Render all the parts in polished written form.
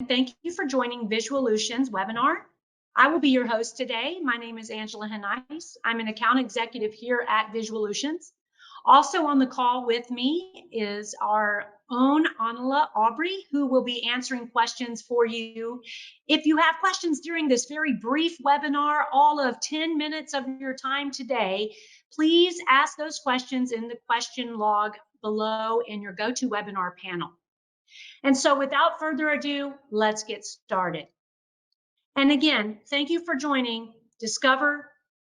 Thank you for joining Visualutions webinar. I will be your host today. My name is Angela Hennice. I'm an account executive here at Visualutions. Also on the call with me is our own Anila Aubrey, who will be answering questions for you. If you have questions during this very brief webinar, all of 10 minutes of your time today, please ask those questions in the question log below in your GoToWebinar panel. And so without further ado, let's get started. And again, thank you for joining Discover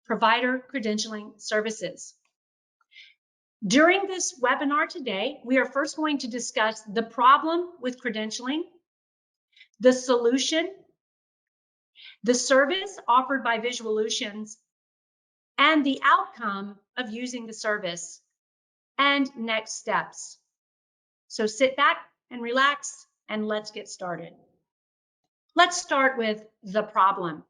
Provider Credentialing Services. During this webinar today, we are first going to discuss the problem with credentialing, the solution, the service offered by Visualutions, and the outcome of using the service, and next steps. So sit back and relax, and let's get started. Let's start with the problem.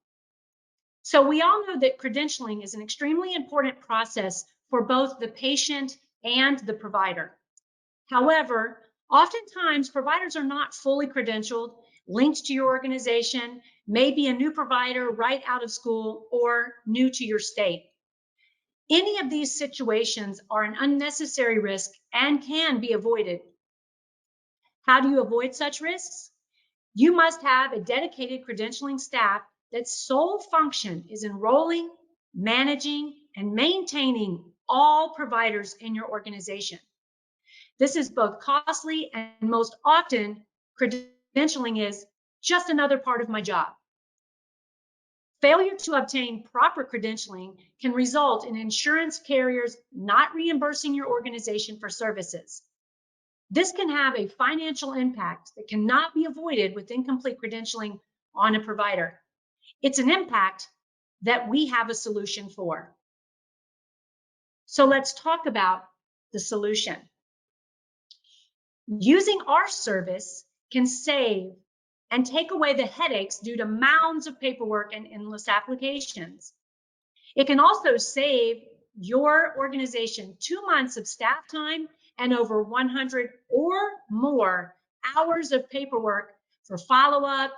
So we all know that credentialing is an extremely important process for both the patient and the provider. However, oftentimes providers are not fully credentialed, linked to your organization, maybe a new provider right out of school or new to your state. Any of these situations are an unnecessary risk and can be avoided. How do you avoid such risks? You must have a dedicated credentialing staff that's sole function is enrolling, managing, and maintaining all providers in your organization. This is both costly and most often credentialing is just another part of my job. Failure to obtain proper credentialing can result in insurance carriers not reimbursing your organization for services. This can have a financial impact that cannot be avoided with incomplete credentialing on a provider. It's an impact that we have a solution for. So let's talk about the solution. Using our service can save and take away the headaches due to mounds of paperwork and endless applications. It can also save your organization 2 months of staff time and over 100 or more hours of paperwork for follow-up,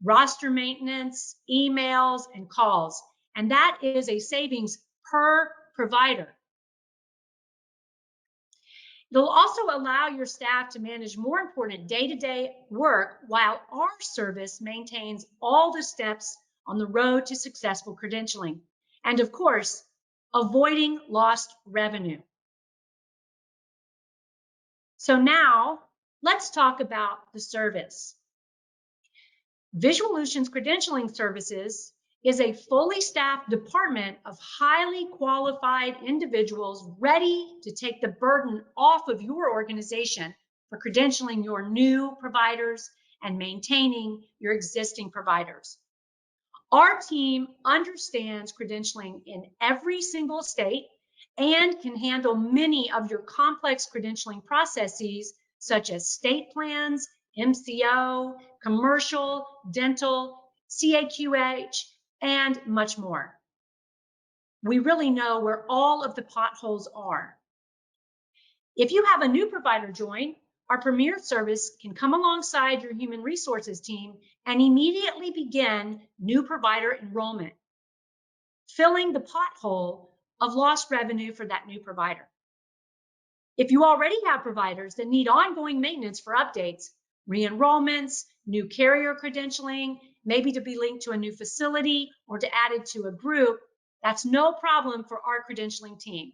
roster maintenance, emails, and calls. And that is a savings per provider. It'll also allow your staff to manage more important day-to-day work while our service maintains all the steps on the road to successful credentialing. And of course, avoiding lost revenue. So now let's talk about the service. Visualutions Credentialing Services is a fully staffed department of highly qualified individuals ready to take the burden off of your organization for credentialing your new providers and maintaining your existing providers. Our team understands credentialing in every single state and can handle many of your complex credentialing processes, such as state plans, MCO, commercial, dental, CAQH, and much more. We really know where all of the potholes are. If you have a new provider join, our Premier service can come alongside your human resources team and immediately begin new provider enrollment, filling the pothole of lost revenue for that new provider. If you already have providers that need ongoing maintenance for updates, re-enrollments, new carrier credentialing, maybe to be linked to a new facility or to add it to a group, that's no problem for our credentialing team.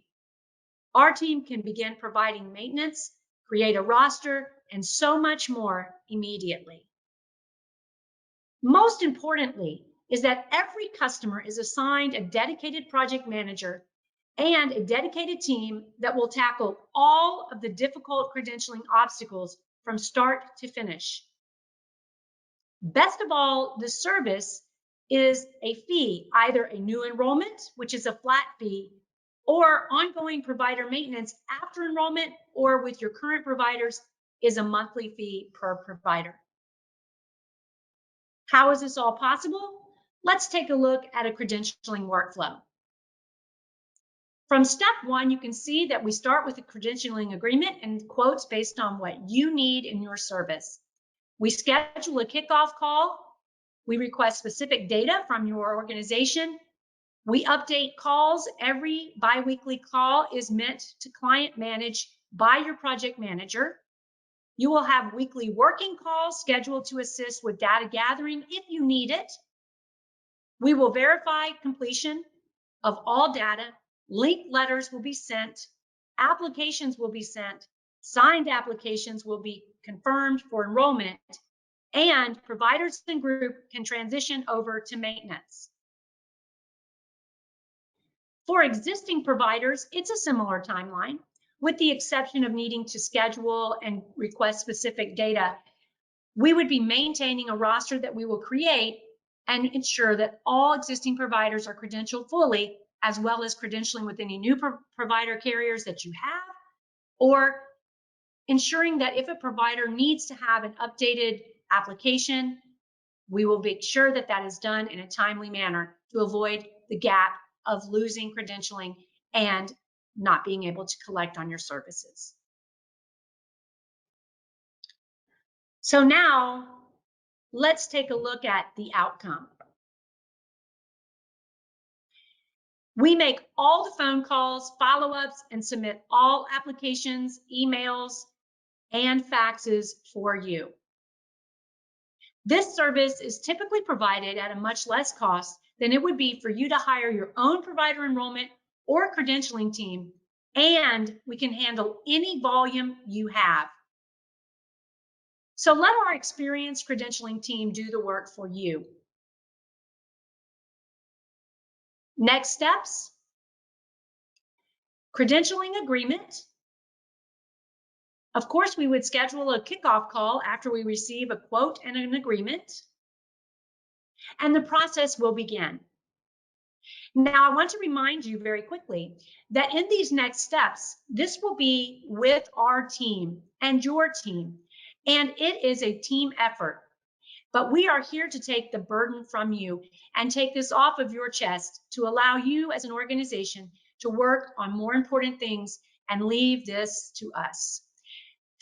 Our team can begin providing maintenance, create a roster, and so much more immediately. Most importantly is that every customer is assigned a dedicated project manager and a dedicated team that will tackle all of the difficult credentialing obstacles from start to finish. Best of all, the service is a fee, either a new enrollment, which is a flat fee, or ongoing provider maintenance after enrollment or with your current providers is a monthly fee per provider. How is this all possible? Let's take a look at a credentialing workflow. From step 1, you can see that we start with a credentialing agreement and quotes based on what you need in your service. We schedule a kickoff call. We request specific data from your organization. We update calls. Every biweekly call is meant to client manage by your project manager. You will have weekly working calls scheduled to assist with data gathering if you need it. We will verify completion of all data. Linked letters will be sent. Applications will be sent. Signed applications will be confirmed for enrollment, and providers and group can transition over to maintenance. For existing providers, it's a similar timeline, with the exception of needing to schedule and request specific data. We would be maintaining a roster that we will create and ensure that all existing providers are credentialed fully, as well as credentialing with any new provider carriers that you have, or ensuring that if a provider needs to have an updated application, we will make sure that that is done in a timely manner to avoid the gap of losing credentialing and not being able to collect on your services. So now let's take a look at the outcome. We make all the phone calls, follow-ups, and submit all applications, emails, and faxes for you. This service is typically provided at a much less cost than it would be for you to hire your own provider enrollment or credentialing team, and we can handle any volume you have. So let our experienced credentialing team do the work for you. Next steps: credentialing agreement. Of course, we would schedule a kickoff call after we receive a quote and an agreement, and the process will begin. Now, I want to remind you very quickly that in these next steps, this will be with our team and your team, and it is a team effort. But we are here to take the burden from you and take this off of your chest to allow you as an organization to work on more important things and leave this to us.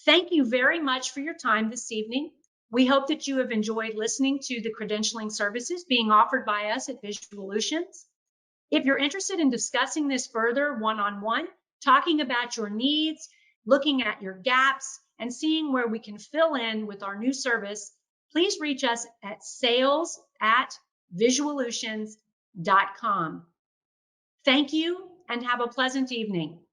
Thank you very much for your time this evening. We hope that you have enjoyed listening to the credentialing services being offered by us at Visualutions. If you're interested in discussing this further one-on-one, talking about your needs, looking at your gaps, and seeing where we can fill in with our new service, please reach us at sales@visualutions.com. Thank you and have a pleasant evening.